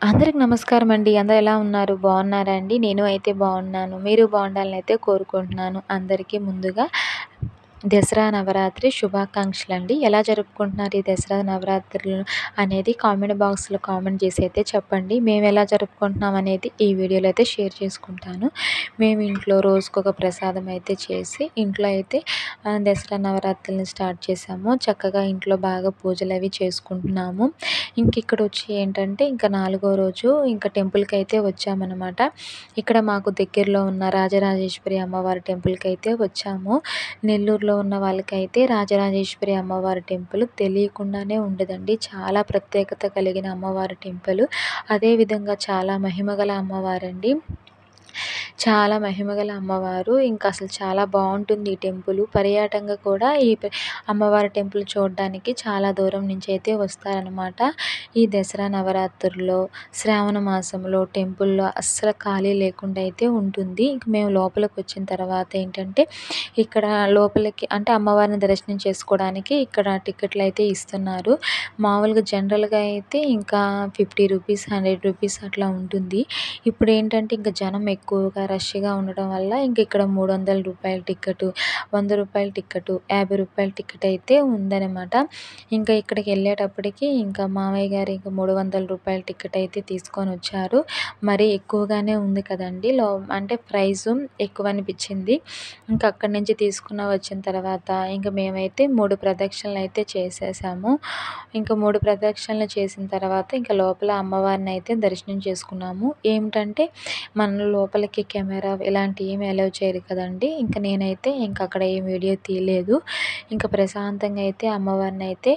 అందరికి నమస్కారం అండి. అందరూ ఎలా ఉన్నారు? బాగున్నారా అండి? నేను అయితే బాగున్నాను. మీరు బాగుండాలని అయితే కోరుకుంటున్నాను. అందరికీ ముందుగా దసరా నవరాత్రి శుభాకాంక్షలండి. ఎలా జరుపుకుంటున్నారు ఈ దసరా నవరాత్రులు అనేది కామెంట్ బాక్స్లో కామెంట్ చేసి అయితే చెప్పండి. మేము ఎలా జరుపుకుంటున్నాం అనేది ఈ వీడియోలో అయితే షేర్ చేసుకుంటాను. మేము ఇంట్లో రోజుకొక ప్రసాదం అయితే చేసి ఇంట్లో అయితే దసరా నవరాత్రులను స్టార్ట్ చేసాము. చక్కగా ఇంట్లో బాగా పూజలు అవి చేసుకుంటున్నాము. ఇంక ఇక్కడ వచ్చి ఏంటంటే ఇంకా 4వ రోజు ఇంకా టెంపుల్కి అయితే వచ్చామన్నమాట. ఇక్కడ మాకు దగ్గరలో ఉన్న రాజరాజేశ్వరి అమ్మవారి టెంపుల్కి అయితే వచ్చాము. నెల్లూరులో ఉన్న వాళ్ళకైతే రాజరాజేశ్వరి అమ్మవారి టెంపుల్ తెలియకుండానే ఉండదండి. చాలా ప్రత్యేకత కలిగిన అమ్మవారి టెంపుల్. అదేవిధంగా చాలా మహిమగల అమ్మవారండి. చాలా మహిమగల అమ్మవారు. ఇంకా అసలు చాలా బాగుంటుంది ఈ టెంపుల్. పర్యాటకంగా కూడా అమ్మవారి టెంపుల్ చూడడానికి చాలా దూరం నుంచి అయితే వస్తారనమాట. ఈ దసరా నవరాత్రుల్లో శ్రావణ మాసంలో టెంపుల్లో అస్సలు ఖాళీ లేకుండా అయితే ఉంటుంది. ఇంక మేము లోపలికి వచ్చిన తర్వాత ఏంటంటే ఇక్కడ లోపలికి అంటే అమ్మవారిని దర్శనం చేసుకోవడానికి ఇక్కడ టికెట్లు అయితే ఇస్తున్నారు. మామూలుగా జనరల్గా అయితే ఇంకా 50 రూపీస్ 100 రూపీస్ అట్లా ఉంటుంది. ఇప్పుడు ఏంటంటే ఇంకా జనం ఎక్కువగా రష్గా ఉండడం వల్ల ఇంక ఇక్కడ 300 రూపాయల టికెట్, 100 రూపాయల టికెట్, 50 రూపాయల టికెట్ అయితే ఉందన్నమాట. ఇంకా ఇక్కడికి వెళ్ళేటప్పటికి ఇంకా మామయ్య గారు ఇంకా 300 రూపాయల టికెట్ అయితే తీసుకొని వచ్చారు. మరీ ఎక్కువగానే ఉంది కదండి. అంటే ప్రైజు ఎక్కువ అనిపించింది. ఇంకా అక్కడి నుంచి తీసుకుని వచ్చిన తర్వాత ఇంక మేమైతే 3 ప్రదక్షిణలు అయితే చేసేసాము. ఇంకా 3 ప్రదక్షిణలు చేసిన తర్వాత ఇంకా లోపల అమ్మవారిని అయితే దర్శనం చేసుకున్నాము. ఏమిటంటే మన లోపలికి కెమెరా ఇలాంటివి ఏమి అలౌ చేయరు కదండి. ఇంకా నేనైతే ఇంకా అక్కడ ఏం వీడియో తీయలేదు. ఇంకా ప్రశాంతంగా అయితే అమ్మవారిని అయితే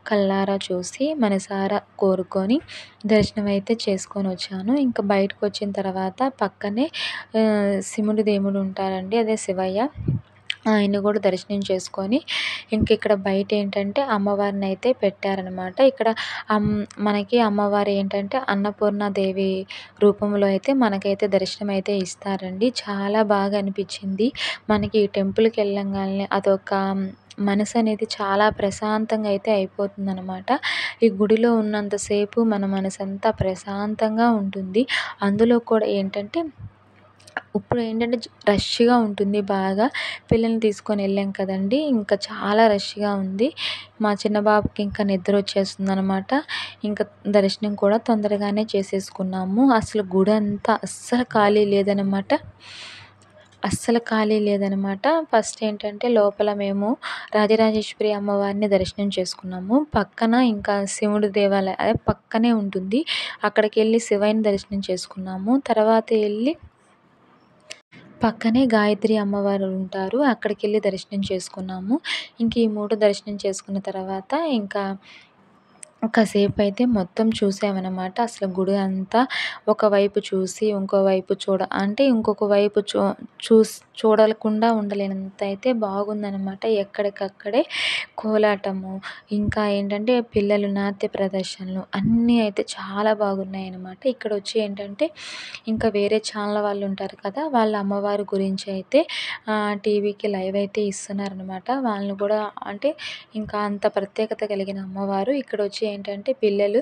కళ్ళారా చూసి మనసారా కోరుకొని దర్శనం అయితే చేసుకొని వచ్చాను. ఇంకా బయటకు వచ్చిన తర్వాత పక్కనే శివుడి దేవుడు ఉంటారండి, అదే శివయ్య. ఆయన్ని కూడా దర్శనం చేసుకొని ఇంక ఇక్కడ బయట ఏంటంటే అమ్మవారిని అయితే పెట్టారనమాట. ఇక్కడ మనకి అమ్మవారు ఏంటంటే అన్నపూర్ణాదేవి రూపంలో అయితే మనకైతే దర్శనం అయితే ఇస్తారండి. చాలా బాగా అనిపించింది. మనకి ఈ టెంపుల్కి వెళ్ళంగానే అదొక మనసు అనేది చాలా ప్రశాంతంగా అయితే అయిపోతుందనమాట. ఈ గుడిలో ఉన్నంతసేపు మన మనసంతా ప్రశాంతంగా ఉంటుంది. అందులో కూడా ఏంటంటే ఇప్పుడు ఏంటంటే రష్గా ఉంటుంది బాగా. పిల్లల్ని తీసుకొని వెళ్ళాం కదండి. ఇంకా చాలా రష్గా ఉంది. మా చిన్న బాబుకి ఇంకా నిద్ర వచ్చేస్తుందనమాట. ఇంకా దర్శనం కూడా తొందరగానే చేసేసుకున్నాము. అసలు గుడి అంతా అస్సలు ఖాళీ లేదనమాట. ఫస్ట్ ఏంటంటే లోపల మేము రాజరాజేశ్వరి అమ్మవారిని దర్శనం చేసుకున్నాము. పక్కన ఇంకా శివుడి దేవాలయం పక్కనే ఉంటుంది. అక్కడికి వెళ్ళి శివయ్యని దర్శనం చేసుకున్నాము. తర్వాత వెళ్ళి పక్కనే గాయత్రి అమ్మవారు ఉంటారు. అక్కడికి వెళ్ళి దర్శనం చేసుకున్నాము. ఇంక ఈ 3 దర్శనం చేసుకున్న తర్వాత ఇంకా కాసేపు అయితే మొత్తం చూసామన్నమాట. అసలు గుడి అంతా ఒకవైపు చూసి ఇంకోవైపు అంటే ఇంకొక వైపు చూడకుండా ఉండలేనంత అయితే బాగుందన్నమాట. ఎక్కడికక్కడే కోలాటము, ఇంకా ఏంటంటే పిల్లలు నాట్య ప్రదర్శనలు అన్నీ అయితే చాలా బాగున్నాయన్నమాట. ఇక్కడ వచ్చి ఏంటంటే ఇంకా వేరే ఛానల్ వాళ్ళు ఉంటారు కదా, వాళ్ళ అమ్మవారి గురించి అయితే టీవీకి లైవ్ అయితే ఇస్తున్నారనమాట. వాళ్ళని కూడా అంటే ఇంకా అంత ప్రత్యేకత కలిగిన అమ్మవారు. ఇక్కడ వచ్చి ఏంటంటే పిల్లలు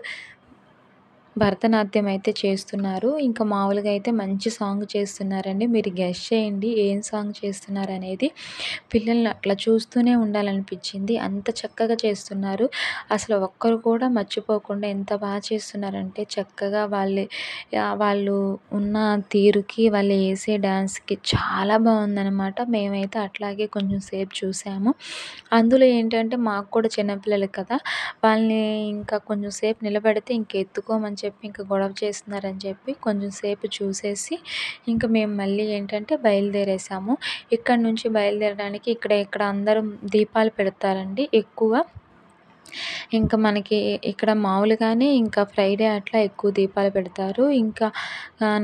భరతనాట్యం అయితే చేస్తున్నారు. ఇంకా మామూలుగా అయితే మంచి సాంగ్ చేస్తున్నారండి. మీరు గెస్ చేయండి ఏం సాంగ్ చేస్తున్నారనేది. పిల్లల్ని అట్లా చూస్తూనే ఉండాలనిపించింది. అంత చక్కగా చేస్తున్నారు. అసలు ఒక్కరు కూడా మర్చిపోకుండా ఎంత బాగా చేస్తున్నారంటే చక్కగా వాళ్ళు ఉన్న తీరుకి వాళ్ళు వేసే డాన్స్కి చాలా బాగుందనమాట. మేమైతే అట్లాగే కొంచెం సేపు చూసాము. అందులో ఏంటంటే మాకు కూడా చిన్నపిల్లలు కదా, వాళ్ళని ఇంకా కొంచెం సేపు నిలబెడితే ఇంక ఎత్తుకోమని చెప్పి ఇంకా గొడవ చేస్తున్నారని చెప్పి కొంచెం సేపు చూసేసి ఇంకా మేము మళ్ళీ ఏంటంటే బయలుదేరేసాము. ఇక్కడ నుంచి బయలుదేరడానికి ఇక్కడ అందరూ దీపాలు పెడతారండి ఎక్కువ. ఇంకా మనకి ఇక్కడ మామూలుగానే ఇంకా ఫ్రైడే అట్లా ఎక్కువ దీపాలు పెడతారు. ఇంకా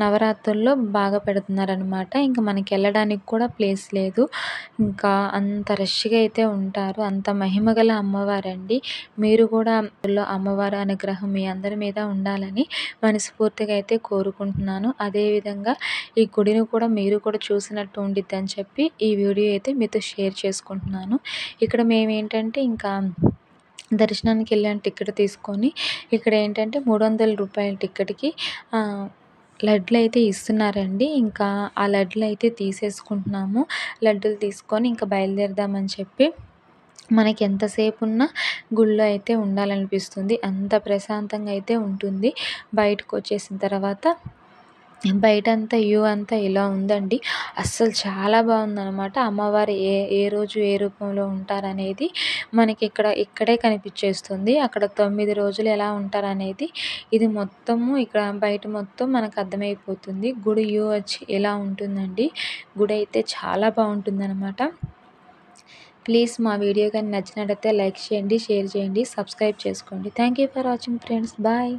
నవరాత్రుల్లో బాగా పెడుతున్నారనమాట. ఇంకా మనకి వెళ్ళడానికి కూడా ప్లేస్ లేదు. ఇంకా అంత రష్గా అయితే ఉంటారు. అంత మహిమగల అమ్మవారండి. మీరు కూడా అమ్మవారి అనుగ్రహం మీ అందరి మీద ఉండాలని మనస్ఫూర్తిగా అయితే కోరుకుంటున్నాను. అదేవిధంగా ఈ గుడిని కూడా మీరు కూడా చూసినట్టు ఉండిద్దని చెప్పి ఈ వీడియో అయితే మీతో షేర్ చేసుకుంటున్నాను. ఇక్కడ మేమేంటంటే ఇంకా దర్శనానికి వెళ్ళాను టికెట్ తీసుకొని. ఇక్కడ ఏంటంటే 300 రూపాయల టికెట్‌కి లడ్లయితే ఇస్తున్నారండి. ఇంకా ఆ లడ్లయితే తీసేసుకుంటున్నాము. లడ్డూలు తీసుకొని ఇంకా బయలుదేరదామని చెప్పి మనకి ఎంతసేపున్నా గుళ్ళో అయితే ఉండాలనిపిస్తుంది. అంత ప్రశాంతంగా అయితే ఉంటుంది. బయటకొచ్చేసిన తర్వాత బయటంతా వ్యూ అంతా ఇలా ఉందండి. అస్సలు చాలా బాగుందనమాట. అమ్మవారు ఏ రోజు ఏ రూపంలో ఉంటారనేది మనకి ఇక్కడే కనిపించేస్తుంది. అక్కడ 9 రోజులు ఎలా ఉంటారనేది ఇది మొత్తము ఇక్కడ బయట మొత్తం మనకు అర్థమైపోతుంది. గుడి వ్యూ వచ్చి ఇలా ఉంటుందండి. గుడి అయితే చాలా బాగుంటుందనమాట. ప్లీజ్ మా వీడియో కానీ నచ్చినట్టయితే లైక్ చేయండి, షేర్ చేయండి, సబ్స్క్రైబ్ చేసుకోండి. Thank you for watching friends. Bye.